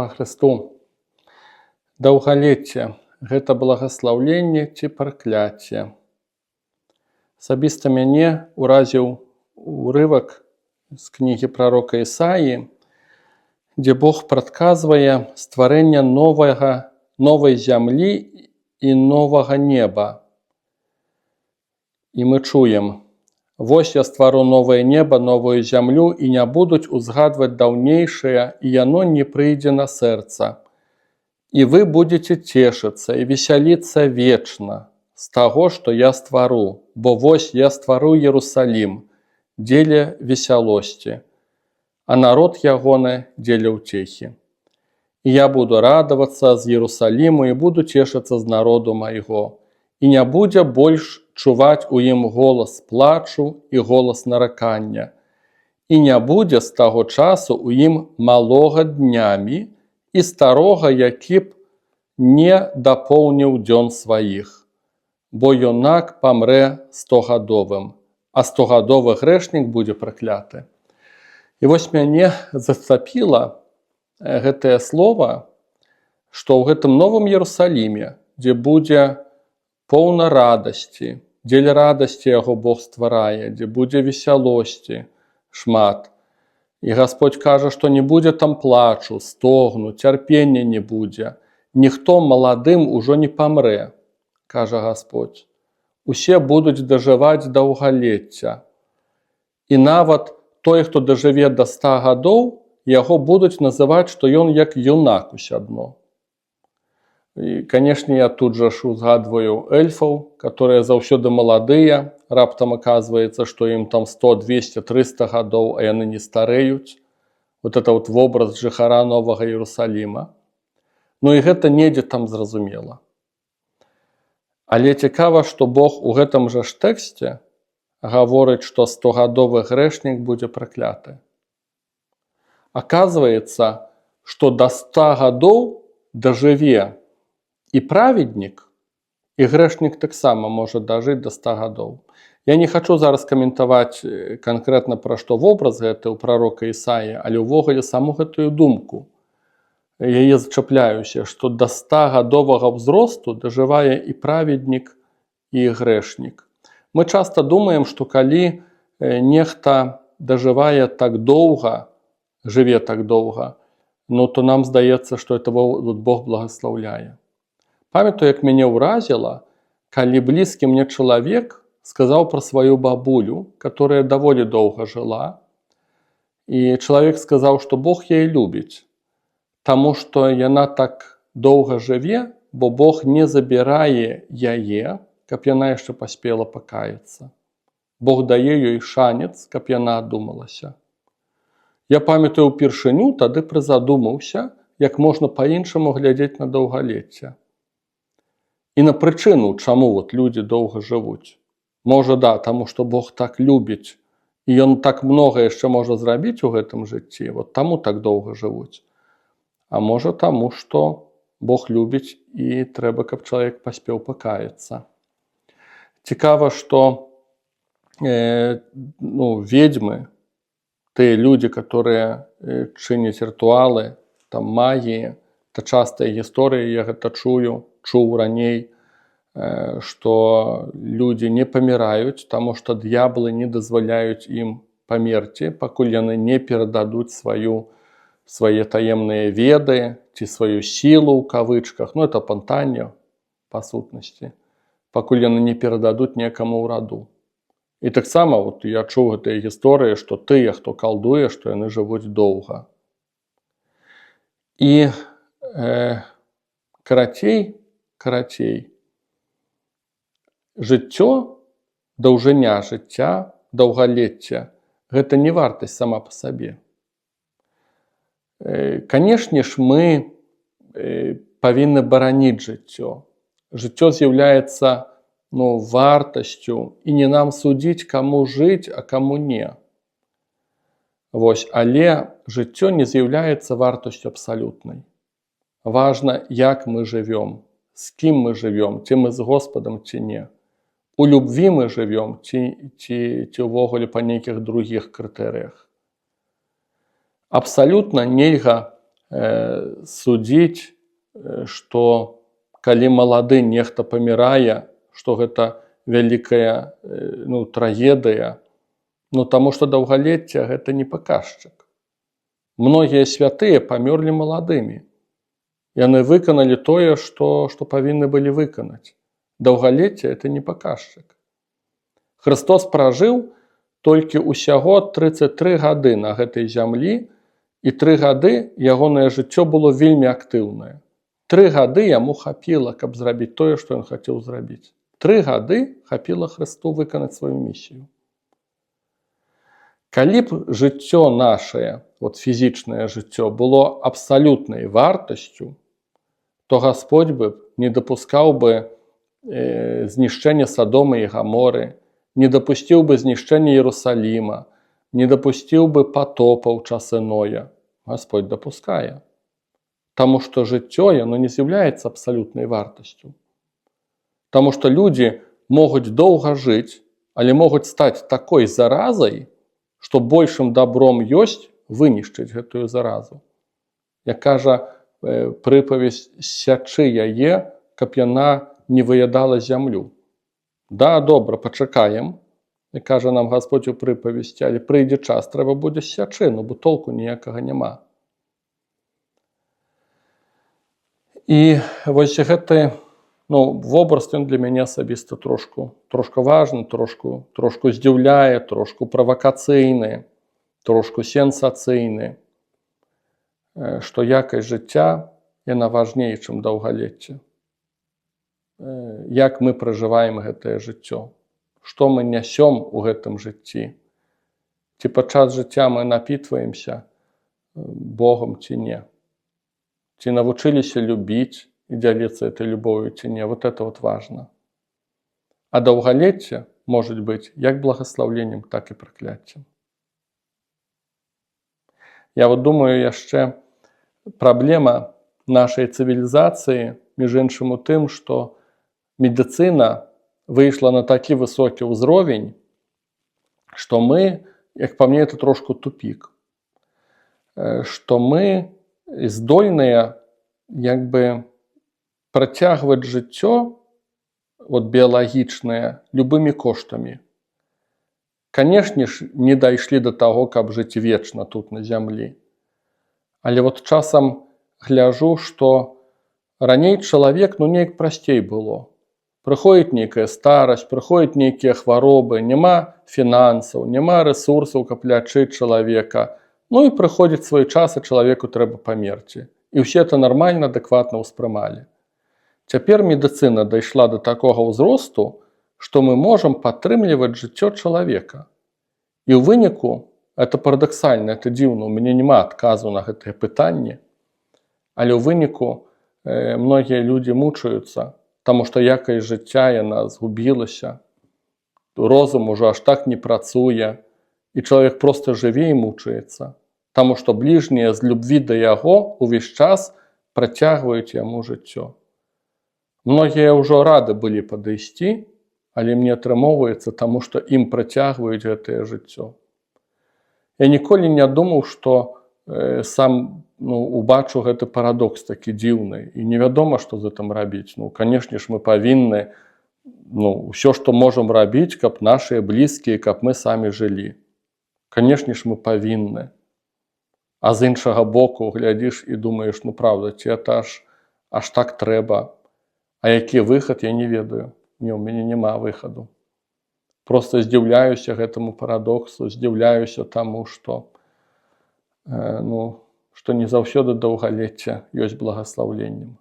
Слава Христу! Даўгалецце – гэта благаслаўленне ці пракляцце. Асабіста мяне уразіў урывак з кнігі прарока Ісаі, дзе Бог прадказвае стварэнне новай зямлі і новага неба. І мы чуем: «Вось я ствару новае неба, новую зямлю, і не будуць узгадваць даўнейшае, і яно не прыйдзе на сэрца. І вы будзеце цешыцца і весяліцца вечна з таго, што я ствару, бо вось я ствару Иерусалим дзеля весялосці, а народ ягоны дзеля ўцехі. І я буду радавацца з Иерусалиму і буду цешыцца з народу майго, і не будзе больш чуваць у ім голас плачу і голас наракання, і не будзе з таго часу у ім малога днямі і старога, які б не дапоўніў дзён сваіх, бо юнак памрэ 100гадовым, а 100гадовы грэшнік будзе пракляты». І вось мяне зацапіла гэтае слова, што ў гэтым новым Иерусалиме, дзе будзе поўна радасці, дзеля радасці яго Бог стварае, дзе будзе весялосці шмат. І Гасподзь кажа, што не будзе там плачу, стогну, цярпення не будзе. Ніхто маладым ужо не памрэ, кажа Гасподзь. Усе будуць дажываць даўгалецця. І нават той, хто дажыве да 100 гадоў, яго будуць называць, што ён як юнак усядно. І, канешне, я тут жа ж узгадваю эльфаў, которые заўсёды маладыя, раптам аказваецца, што ім там 100, 200, 300 гадоў, а яны не стареюць. Вот это вот вобраз жыхара новага Иерусалима. Ну і гэта недзе там зразумела. Але цікава, што Бог у гэтым жа ж тэксце гаворыць, што 100гадовы грэшнік будзе пракляты. Аказваецца, што да 100 гадоў дажыве і праведнік, і грэшнік таксама можа дажыць да 100 гадоў. Я не хачу зараз каментаваць канкрэтна пра што вобраз гэты ў прарока Ісаі, але ўвогуле саму гэтую думку. Яе зачапляюся, што да 100гадовага ўзросту дажывае і праведнік, і грэшнік. Мы часта думаем, што калі нехта дажывае так доўга, жыве так доўга, ну то нам здаецца, што это Бог благаслаўляе. Памятаю, як мяне ўразіла, калі блізкі мне чалавек сказаў пра сваю бабулю, которая даволі доўга жыла, і чалавек сказаў, што Бог яе любіць, таму што яна так доўга жыве, бо Бог не забірае яе, каб яна яшчэ паспела пакаяцца. Бог дае ёй шанец, каб яна адумалася. Я памятаю ўпершыню, тады прызадумаўся, як можна па-іншаму глядзець на даўгалецце. І на прычыну, чаму вот людзі доўга жывуць. Можа, да, таму што Бог так любіць, і ён так многа яшчэ можа зрабіць у гэтым жыцці, вот таму так доўга жывуць. А можа таму, што Бог любіць і трэба, каб чалавек паспеў пакаяцца. Цікава, што ведзьмы, тыя людзі, которые чыняць рытуалы, там магіі, это частая гісторыя, я гэта чуў раней, што людзі не паміраюць, таму што д'яблы не дазваляюць ім памерці, пакуль яны не перададуць свае таемныя веды ці сваю сілу ў кавычках, ну это пантанне па сутнасці, пакуль яны не перададуць некаму ў раду. І таксама вот я чуў гэтыя гісторыі, што тыя, хто калдуе, што яны жывуць доўга. І карацей, жыццё, даўжыня жыцця, даўгалецце – гэта не вартасць сама па сабе. Канешне ж, мы павінны бараніць жыццё. Жыццё з'яўляецца вартасцю, і не нам судзіць, каму жыць, а каму не. Вось, але жыццё не з'яўляецца вартасцю абсалютнай. Важна, як мы жывём, з кім мы жывём, ці мы з Господам, ці не. У любві мы жывём, ці ўвогуле па нейкіх другіх крытэрыях. Абсалютна нельга судзіць, што калі малады нехта памірае, што гэта вялікая трагедыя, таму што даўгалецце гэта не паказчык. Многія святыя памёрлі маладымі. Яны выканалі тое, што павінны былі выканаць. Даўгалецце это не паказчык. Хрыстос пражыў толькі ўсяго 33 гады на гэтай зямлі, і 3 гады ягонае жыццё было вельмі актыўнае. 3 гады яму хапіла, каб зрабіць тое, што ён хацеў зрабіць. 3 гады хапіла Хрысту выканаць сваю місію. Калі б жыццё нашае, фізічнае жыццё, было абсалютнай вартасцю, то Гасподзь бы не дапускаў бы знішчэння Садома і Гаморы, не дапусціў бы знішчэння Іерусаліма, не дапусціў бы патопа ў часы Ноя. Гасподзь дапускае. Таму што жыццё яно не з'яўляецца абсалютнай вартасцю. Таму што людзі могуць доўга жыць, але могуць стаць такой заразай, што большым добром ёсць вынішчыць гэтую заразу. Як кажа прыпавесць, сячы яе, каб яна не выядала зямлю. Да, добра, пачакаем, як кажа нам Гасподзь у прыпавесці, але прыйдзе час, трэба будзе сячы, бо толку ніякага няма. І вось гэты вобраз, ён для мяне асабіста трошку важны, трошку здзіўляе, трошку правакацыйны, трошку сенсацыйны, што якасць жыцця, яна важней, чым даўгалецце. Як мы пражываем гэтае жыццё, што мы нясём у гэтым жыцці, ці падчас жыцця мы напітваемся Богом ці не, ці навучыліся любіць і дзяліцца этой любов'ю ці не, это важна. А даўгалецце можа быць як благаслаўленнем, так і пракляццем. Я думаю, яшчэ праблема нашай цывілізацыі, між іншым у тым, што медыцына выйшла на такі высокі ўзровень, што мы, як па мне, это трошку тупік. Што мы здольныя працягваць жыццё біялагічнае любымі коштамі. Канешне ж, не дайшлі да таго, каб жыць вечна тут на зямлі. Але часам гляджу, што раней чалавек неяк прасцей было. Прыходзіць нейкая старасць, прыходзяць нейкія хваробы, няма фінансаў, няма рэсурсаў, каб лячыць чалавека. І прыходзіць свой час, а чалавеку трэба памерці. І ўсе это нармальна, адэкватна ўспрымалі. Цяпер медыцына дайшла да такога ўзросту, што мы можам падтрымліваць жыццё чалавека. І ў выніку, это парадаксальна, это дзіўна, у мяне няма адказу на гэтае пытанне, але ў выніку многія людзі мучаюцца, таму што якасць жыцця яна згубілася, розум ужо аж так не працуе, і чалавек проста жыве і мучаецца, таму што бліжнія з любві да яго ўвесь час працягваюць яму жыццё. Многія ўжо рады былі падысці, але мне атрымоўваецца, таму што ім працягваюць гэтае жыццё. Я ніколі не думаў, што сам убачу гэты парадокс такі дзіўны, і невядома, што з гэтым рабіць. Канешне ж, мы павінны ўсё, што можам рабіць, каб нашыя блізкія, каб мы самі жылі. Канешне ж, мы павінны. А з іншага боку глядзіш і думаеш, праўда, ці это аж так трэба. А які выхад, я не ведаю. Не, у мяне няма выхаду. Проста здзіўляюся гэтаму парадоксу, здзіўляюся таму, што не заўсёды даўгалецце ёсць благаслаўленнем.